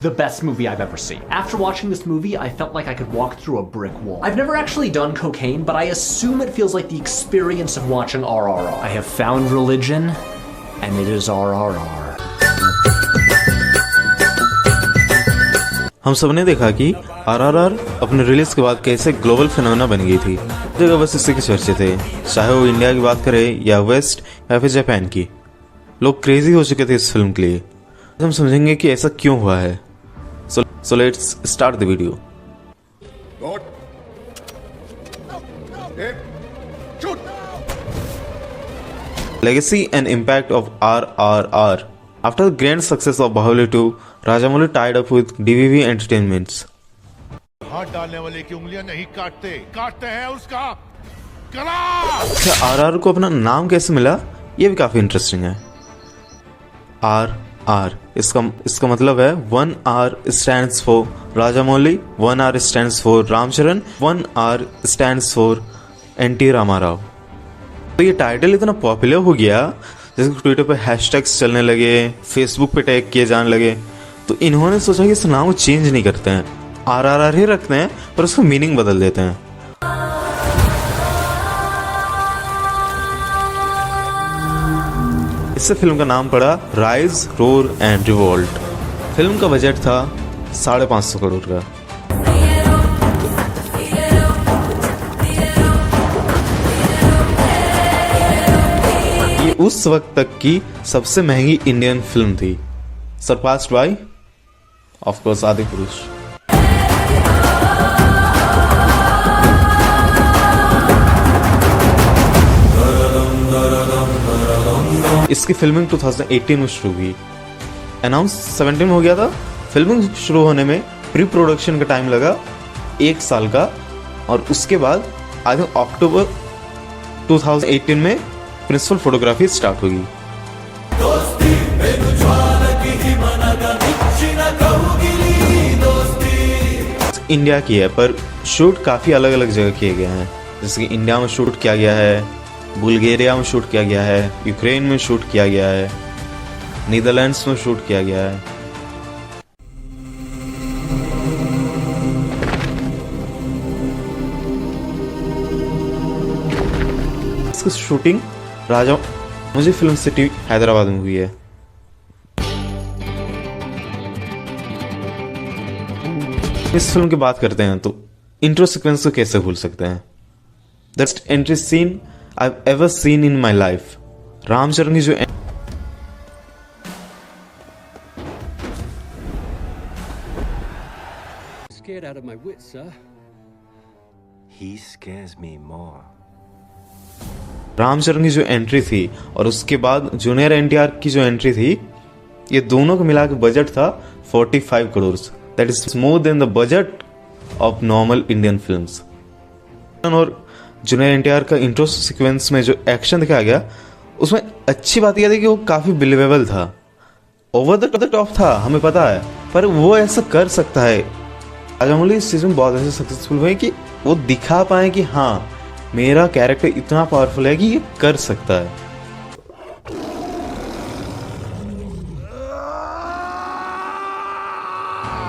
The best movie I've ever seen. After watching this movie, I felt like I could walk through a brick wall. I've never actually done cocaine, but I assume it feels like the experience of watching RRR. I have found religion, and it is RRR. हम सबने देखा कि RRR अपने release के बाद कैसे global phenomena बन गई थी। जगह बस इसी के चर्चे थे, चाहे वो इंडिया की बात करें या वेस्ट या फिर जापान की। लोग क्रेजी हो चुके थे इस फिल्म के लिए। हम समझेंगे कि ऐसा क्यों हुआ है। So let's start the video. Legacy and impact of RRR. After the grand success of Bahubali 2, Rajamouli tied up with DVV Entertainments. हाथ डालने वाले की उंगलियां नहीं काटते हैं उसका गला। अच्छा, RRR को अपना नाम कैसे मिला, ये भी काफी इंटरेस्टिंग है। RR इसका मतलब है 1R stands for Rajamouli, 1R stands for Ramcharan, 1R stands for NT Rama Rao. तो ये टाइटल इतना पॉपुलर हो गया, जैसे ट्विटर पे हैशटैग्स चलने लगे, फेसबुक पे टैग किए जाने लगे, तो इन्होंने सोचा कि इस नाम को चेंज नहीं करते हैं, RRR ही रखते हैं पर उसका मीनिंग बदल देते हैं। इससे फिल्म का नाम पड़ा rise, roar and revolt. Film का बजट था 550 करोड़ का। ये उस वक्त तक की सबसे महंगी इंडियन फिल्म थी, surpassed by of course Adipurush. इसकी फिल्मिंग 2018 में शुरू हुई, अनाउंस 17 में हो गया था। फिल्मिंग शुरू होने में प्री प्रोडक्शन का टाइम लगा 1 साल का, और उसके बाद आई थिंक अक्टूबर 2018 में प्रिंसिपल फोटोग्राफी स्टार्ट होगी। इंडिया की है पर शूट काफ़ी अलग अलग जगह किए गए हैं, जैसे कि इंडिया में शूट किया गया है, बुल्गारिया में शूट किया गया है, यूक्रेन में शूट किया गया है, नीदरलैंड्स में शूट किया गया है। इसकी शूटिंग मुझे फिल्म सिटी हैदराबाद में हुई है। इस फिल्म की बात करते हैं तो इंट्रो सीक्वेंस को कैसे भूल सकते हैं। That's entry scene I've ever seen in my life. Ramcharan की जो Scared out of my wits, sir. He scares me more. Ramcharan की जो एंट्री थी और उसके बाद जूनियर एनटीआर की जो एंट्री थी, ये दोनों को मिला के बजट था 45 crore. That is more than the budget of normal Indian films. और जूनियर एनटीआर का इंट्रो सीक्वेंस में जो एक्शन दिखाया गया, उसमें अच्छी बात यह थी कि वो काफ़ी बिलीवेबल था, ओवर द टॉप था, हमें पता है, पर वो ऐसा कर सकता है। राजामौली इस चीज़ में बहुत ऐसे सक्सेसफुल हुए कि वो दिखा पाए कि हाँ, मेरा कैरेक्टर इतना पावरफुल है कि ये कर सकता है।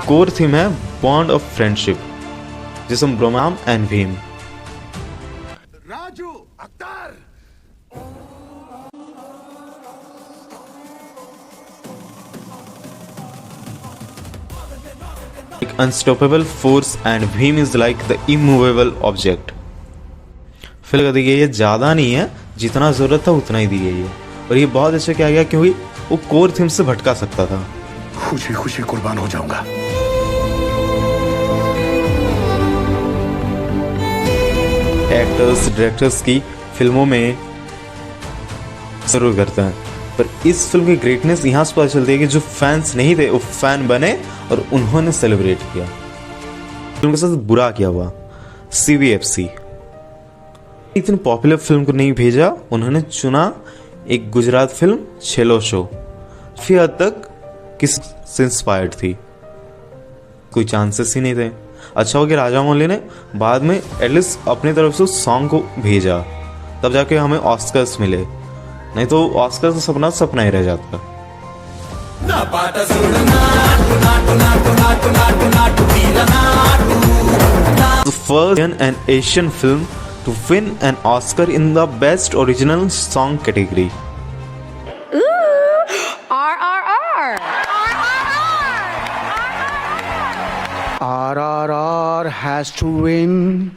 कोर थीम है बॉन्ड ऑफ फ्रेंडशिप, जिसमें ब्रह्माम एंड भीम। राजू अख्तर like unstoppable force and Bhim is like the immovable object। Film दी गई है ज़्यादा नहीं है, जितना ज़रूरत था उतना ही दी गई है, और ये बहुत अच्छा किया गया क्योंकि वो कोर थीम से भटका सकता था। खुशी खुशी कुर्बान हो जाऊंगा। एक्टर्स डायरेक्टर्स की फिल्मों में जरूर करते हैं, पर इस फिल्म की ग्रेटनेस यहाँ से पता चलती है कि जो फैंस नहीं थे वो फैन बने और उन्होंने सेलिब्रेट किया। फिल्म के साथ बुरा किया हुआ CBFC इतनी पॉपुलर फिल्म को नहीं भेजा, उन्होंने चुना एक गुजरात फिल्म छेलो शो। फिर हद तक किस से इंस्पायर्ड थी, कोई चांसेस ही नहीं थे। अच्छा हो कि राजामौली ने बाद में एटलीस्ट अपनी तरफ से उस सॉन्ग को भेजा, तब जाके हमें ऑस्कर्स मिले, नहीं तो ऑस्कर का सपना सपना ही रह जाता। The first and Asian film to win an Oscar in the Best Original Song category. RRR. RRR has to win.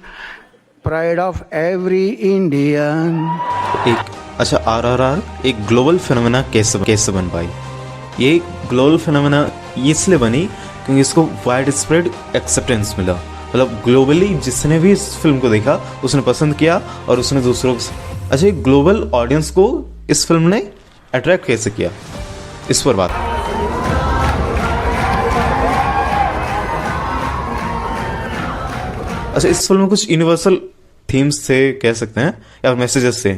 Pride of every Indian. RRR एक ग्लोबल फिनोमेना कैसे बन पाई? ये ग्लोबल फिनोमेना इसलिए बनी क्योंकि इसको वाइड स्प्रेड एक्सेप्टेंस मिला। मतलब ग्लोबली जिसने भी इस फिल्म को देखा उसने पसंद किया और उसने दूसरों को ग्लोबल ऑडियंस को इस फिल्म ने अट्रैक्ट कैसे किया, इस पर बात। इस फिल्म में कुछ यूनिवर्सल थीम्स थे कह सकते हैं या मैसेजेस थे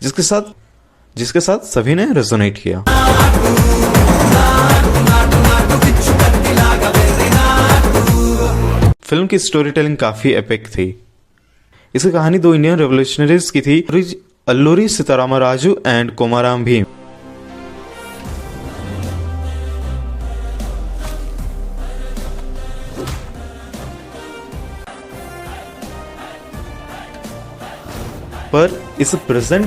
जिसके साथ सभी ने रेजोनेट किया। फिल्म की स्टोरी टेलिंग काफी एपिक थी। इसकी कहानी दो इंडियन रेवोल्यूशनरीज की थी, अल्लूरी सीतारामा राजू एंड कोमाराम भीम। पर इस प्रेजेंट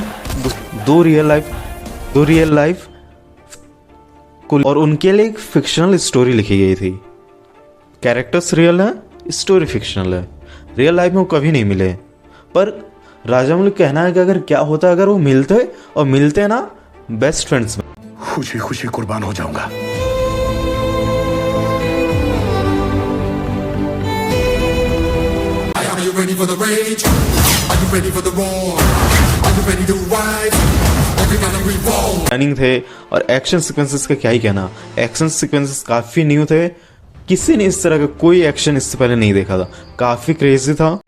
दो रियल लाइफ और उनके लिए एक फिक्शनल स्टोरी लिखी गई थी। कैरेक्टर्स रियल है, स्टोरी फिक्शनल है। रियल लाइफ में वो कभी नहीं मिले, पर राजामौली कहना है कि अगर क्या होता अगर वो मिलते ना बेस्ट फ्रेंड्स में। खुशी खुशी कुर्बान हो जाऊंगा। Are you ready for the rage? Are you ready for the roar? Are you ready to ride? Or we gonna revolve? Running थे और एक्शन सीक्वेंसेस का क्या ही कहना। एक्शन सीक्वेंसेस काफी न्यू थे, किसी ने इस तरह का कोई एक्शन इससे पहले नहीं देखा था, काफी क्रेजी था।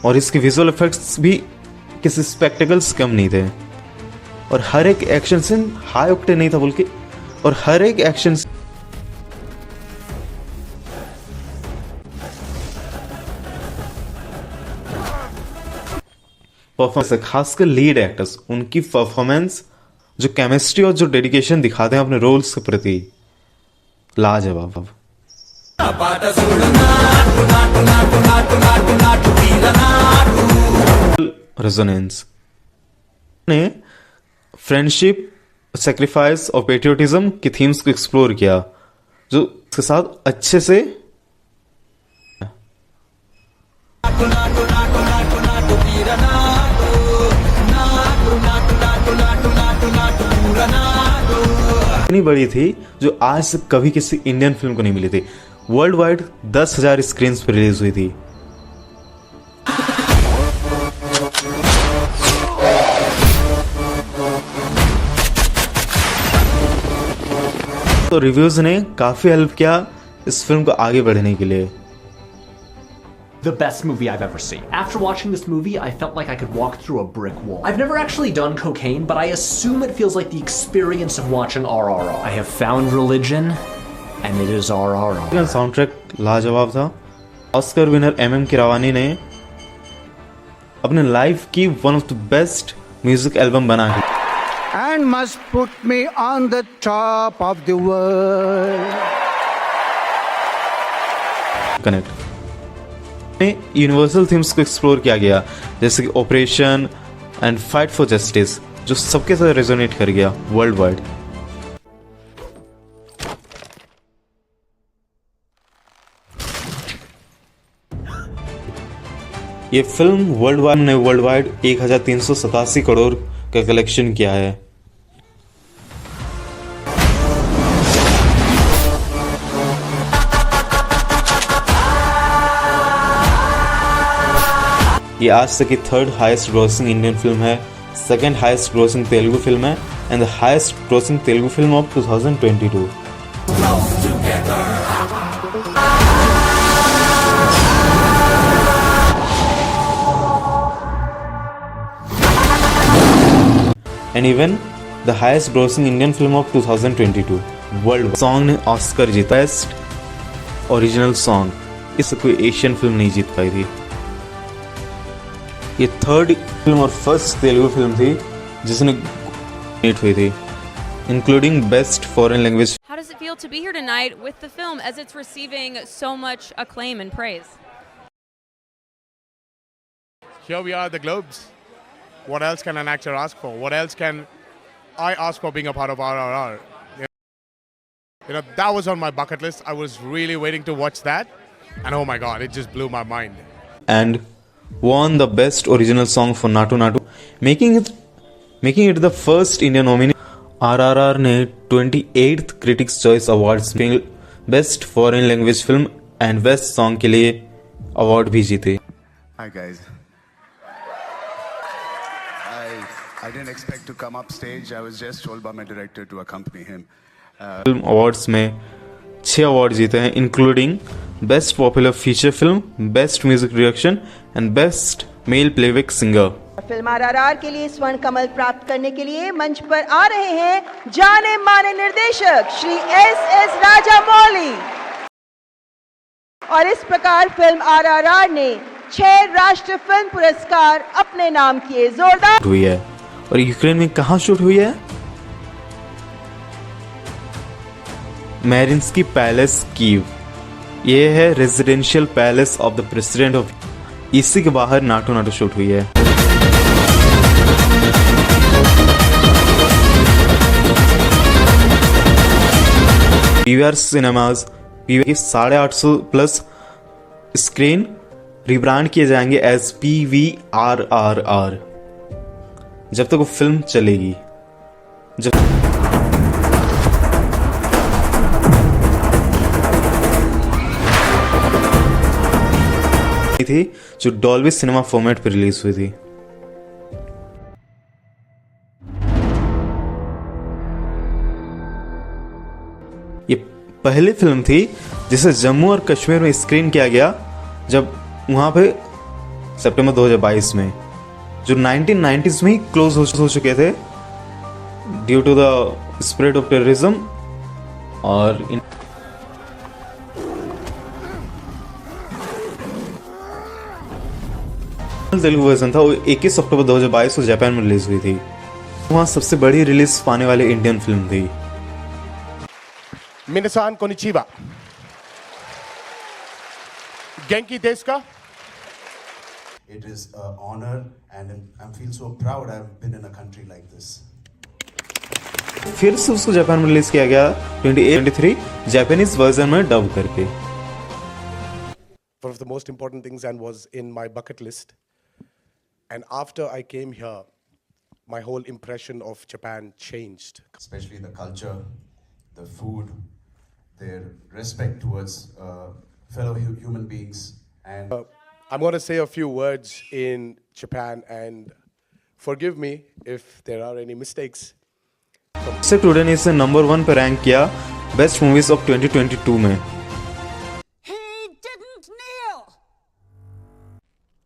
और इसके विजुअल इफेक्ट्स भी किसी स्पेक्टिकल्स कम नहीं थे और हर एक एक्शन सीन हाई ऑक्टेन नहीं था बल्कि, और हर एक एक्शन परफॉर्मेंस, खासकर लीड एक्टर्स, उनकी परफॉर्मेंस, जो केमिस्ट्री और जो डेडिकेशन दिखाते हैं अपने रोल्स के प्रति, लाजवाब। रेजोनेंस ने फ्रेंडशिप, सैक्रिफाइस और पेट्रियोटिज्म की थीम्स को एक्सप्लोर किया, जो इसके साथ अच्छे से इतनी बड़ी थी जो आज तक कभी किसी इंडियन फिल्म को नहीं मिली थी। वर्ल्ड वाइड 10,000 स्क्रीन पर रिलीज हुई थी। तो रिव्यूज ने काफी हेल्प किया इस फिल्म को आगे बढ़ने के लिए। The best movie I've ever seen. After watching this movie, I felt like I could walk through a brick wall. I've never actually done cocaine, but I assume it feels like the experience of watching RRR. I have found religion, and it is RRR. Sound track लाजवाब था। Oscar winner MM किरावानी ने अपने life की one of the best music album बना दी। And must put me on the top of the world. Connect universal themes को explore किया गया, जैसे कि operation and fight for justice, जो सबके साथ रेजोनेट कर गया वर्ल्ड वाइड। ये फिल्म वर्ल्ड वाइड 1387 करोड़ का कलेक्शन किया है। ये आज तक की third highest grossing Indian film है, second highest grossing Telugu film है and the highest grossing Telugu film of 2022। And even the highest grossing Indian film of 2022 world. Song ने ऑस्कर जीता, बेस्ट ओरिजिनल सॉन्ग। इससे कोई एशियन फिल्म नहीं जीत पाई थी। ये third film और फर्स्ट तेलुगु फिल्म थी जिसने हिट हुई थी, including best foreign language. How does it feel to be here tonight with the film as it's receiving so much acclaim and praise? Here we are at the Globes. What else can an actor ask for? What else can I ask for being a part of RRR? You know, that was on my bucket list. I was really waiting to watch that. And oh my God, it just blew my mind. And won the best original song for Natu Natu, making it the first Indian nominee. RRR ने 28th Critics Choice Awards में Best Foreign Language Film and Best Song के लिए award भी जीते। Hi guys. I didn't expect to come up stage. I was just told by my director to accompany him. Film awards में 6 award जीते हैं, including best popular feature film, best music direction and best male playback singer. Film RRR के लिए स्वर्ण कमल प्राप्त करने के लिए मंच पर आ रहे हैं जाने माने निर्देशक श्री एस राजामौली। और इस प्रकार फिल्म आरआरआर ने 6 राष्ट्रीय फिल्म पुरस्कार अपने नाम किए। जोरदार हुई है। और यूक्रेन में कहाँ शूट हुई है? मैरिन्स्की पैलेस कीव। ये है residential palace of the president of, इसी के बाहर नाटू नाटू शूट हुई है। पीवीआर सिनेमाज पीवीआर की 850 प्लस स्क्रीन रिब्रांड किए जाएंगे एज PVRRR जब तक वो फिल्म चलेगी। जब थी जो डॉल्बी सिनेमा फॉर्मेट पर रिलीज हुई थी। ये पहली फिल्म थी जिसे जम्मू और कश्मीर में स्क्रीन किया गया जब वहां पे सितंबर 2022 में, जो 1990s में ही क्लोज हो चुके थे due to the spread of terrorism. और तेलुगु वर्जन था वो 21 अक्टूबर 2022 को जापान में रिलीज हुई थी। वहां सबसे बड़ी रिलीज पाने वाली इंडियन फिल्म थी। Minasan konnichiwa. Genki desu ka? It is an honor and I feel so proud I've been in a country like this. फिर से उसको जापान में रिलीज किया गया 2023 जापानीज वर्जन में डब करके। One of the most important things and was in my bucket list. And after I came here, my whole impression of Japan changed. Especially the culture, the food, their respect towards fellow human beings. And I'm going to say a few words in Japan and forgive me if there are any mistakes. Today ने इसे number 1 पे rank किया best movies of 2022 में। He didn't kneel.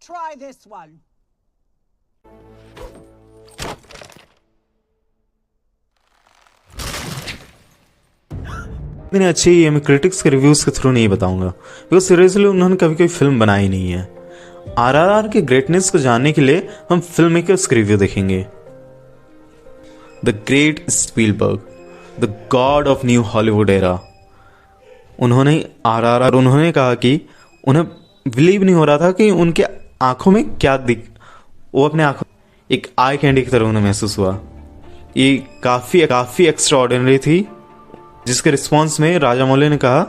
Try this one. मैंने अच्छी ये मैं critics के रिव्यूज के थ्रू नहीं बताऊंगा बिकॉज सीरियसली उन्होंने कभी कोई फिल्म बनाई नहीं है। आरआरआर के ग्रेटनेस को जानने के लिए हम फिल्म मेकर्स के रिव्यू देखेंगे। The great Spielberg, the God of new Hollywood era, उन्होंने आरआरआर उन्होंने कहा कि उन्हें बिलीव नहीं हो रहा था कि उनके आंखों में क्या दिख, वो अपने आंखों एक आई कैंडी की तरह उन्हें महसूस हुआ। ये काफी एक्स्ट्रा ऑर्डिनरी थी, जिसके रिस्पॉन्स में राजामौली ने कहा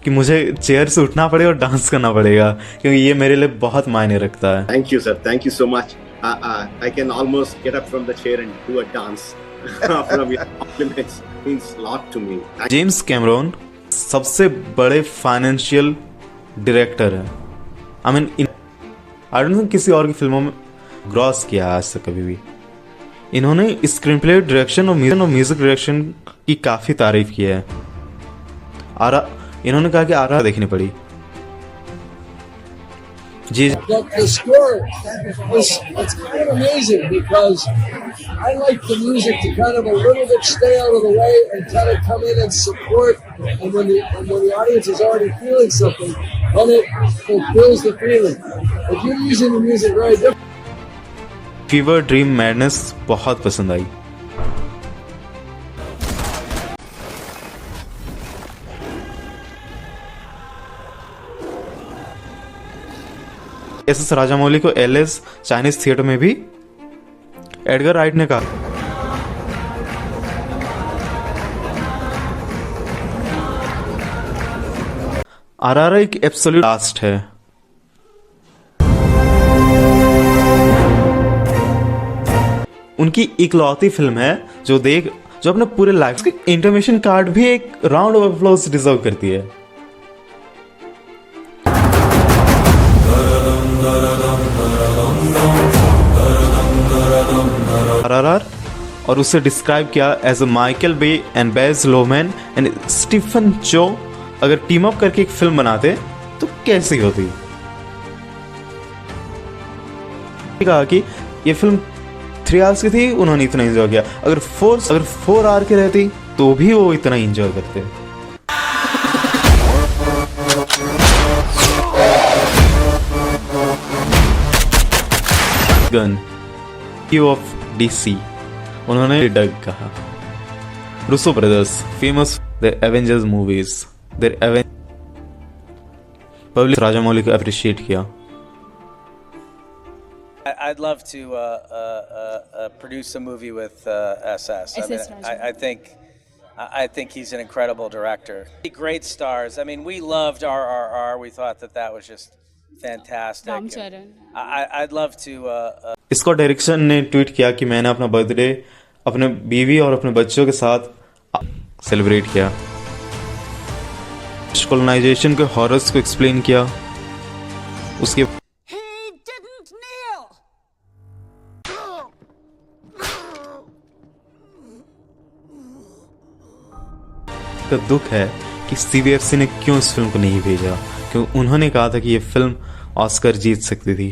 कि मुझे चेयर से उठना पड़ेगा और डांस करना पड़ेगा क्योंकि ये मेरे लिए बहुत मायने रखता है। Thank you sir, thank you so much. I can almost get up from the chair and do a dance from your compliments. Means a lot to me. James Cameron सबसे बड़े फाइनेंशियल डायरेक्टर है। I don't think किसी और की फिल्मों में gross किया आज तक कभी भी। इन्होंने स्क्रीन प्ले डायरेक्शन और म्यूजिक डायरेक्शन की काफी तारीफ की है। इन्होंने कहा कि आरआर देखनी पड़ी। जी The score it's kind of amazing because I like the music to kind of a little bit stay out of the way and kind of come in and support. And when the audience is already feeling something, and it fulfills the feeling. If you're using the music very different. Fever dream madness बहुत पसंद आई। S Rajamouli को LS Chinese theatre में भी Edgar right ने कहा आरआरआर एक absolute last है। उनकी इकलौती फिल्म है जो अपने पूरे लाइफ के इंटरमिशन कार्ड भी एक राउंड ऑफ अप्लॉज डिजर्व करती है। आरआरआर और उसे डिस्क्राइब किया as a Michael Bay and Baz Luhrmann and Stephen Chow अगर टीम अप करके एक फिल्म बनाते तो कैसी होती। कहा कि ये फिल्म 3 आवर्स की थी, उन्होंने इतना एंजॉय किया। अगर 4 आवर की रहती तो भी वो इतना एंजॉय करते। गन ऑफ डीसी उन्होंने डग कहा। Russo brothers famous the Avengers movies public Rajamouli को अप्रिशिएट किया। I'd love to produce a movie with SS. I think he's an incredible director. Great stars. I mean, we loved RRR. We thought that was just fantastic. I'd love to. इसको direction ने tweet किया कि मैंने अपना birthday अपने बीवी और अपने बच्चों के साथ सेलिब्रेट किया। कॉलोनाइजेशन के हॉरर्स को एक्सप्लेन किया। उसके का दुख है कि सीबीएफसी ने क्यों इस फिल्म को नहीं भेजा, क्योंकि उन्होंने कहा था कि ये फिल्म ऑस्कर जीत सकती थी।